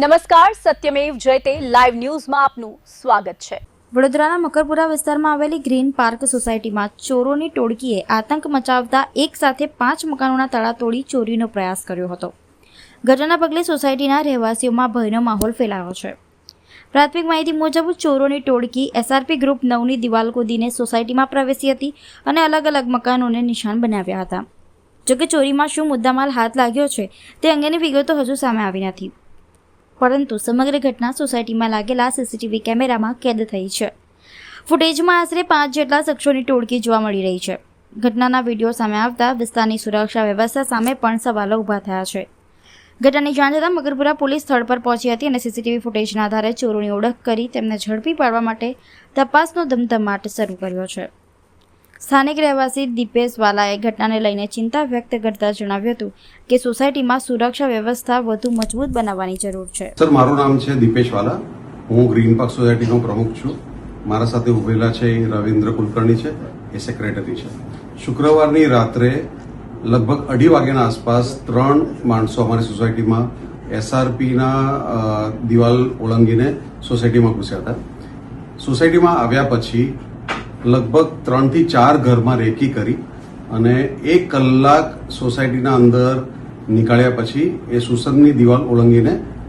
નમસ્કાર, સત્યમેવ જયતે લાઈવ ન્યૂઝમાં આપનું સ્વાગત છે। વડોદરાના મકરપુરા વિસ્તારમાં આવેલી ગ્રીન પાર્ક સોસાયટીમાં ચોરોની ટોળકીએ આતંક મચાવતા એક સાથે 5 મકાનોના તાળા તોડી ચોરીનો પ્રયાસ કર્યો હતો। ઘટનાના પગલે સોસાયટીના રહેવાસીઓમાં ભયનો માહોલ ફેલાયો છે। પ્રાથમિક માહિતી મુજબ ચોરોની ટોળકી એસઆરપી ગ્રુપ 9ની દિવાલ કૂદીને સોસાયટીમાં પ્રવેશી હતી અને અલગ અલગ મકાનોને નિશાન બનાવ્યા હતા। જોકે ચોરીમાં શું મુદ્દામાલ હાથ લાગ્યો છે તે અંગેની વિગતો હજુ સામે આવી નથી, પરંતુ સમગ્ર ઘટના સોસાયટીમાં લાગેલા સીસીટીવી કેમેરામાં કેદ થઈ છે। ફૂટેજમાં આશરે 5 જેટલા શખ્સોની ટોળકી જોવા મળી રહી છે। ઘટનાના વિડીયો સામે આવતા વિસ્તારની સુરક્ષા વ્યવસ્થા સામે પણ સવાલો ઊભા થયા છે। ઘટનાની જાણ થતાં મકરપુરા પોલીસ સ્થળ પર પહોંચી હતી અને સીસીટીવી ફૂટેજના આધારે ચોરોની ઓળખ કરી તેમને ઝડપી પાડવા માટે તપાસનો ધમધમાટ શરૂ કર્યો છે। સ્થાનિક રહેવાસી દીપેશ વાલાએ ઘટનાને લઈને ચિંતા વ્યક્ત કરતા જણાવ્યું હતું કે સોસાયટીમાં સુરક્ષા વ્યવસ્થા વધુ મજબૂત બનાવવાની જરૂર છે। સર, મારું નામ છે દીપેશ વાલા, હું ગ્રીન પાર્ક સોસાયટીનો પ્રમુખ છું। મારા સાથે ઉભેલા છે રવિન્દ્ર કુલકર્ણી છે, એ સેક્રેટરી છે। શુક્રવારની રાત્રે લગભગ 2:30 વાગ્યાના આસપાસ 3 માણસો અમારી સોસાયટીમાં એસઆરપીના દિવાલ ઓળંગીને સોસાયટીમાં ઘૂસ્યા હતા। સોસાયટીમાં આવ્યા પછી લગભગ 3 થી 4 ઘરમાં રેકી કરી અને 1 કલાક સોસાયટીના અંદર નીકળ્યા પછી એ સુસદની દિવાલ ઓળંગીને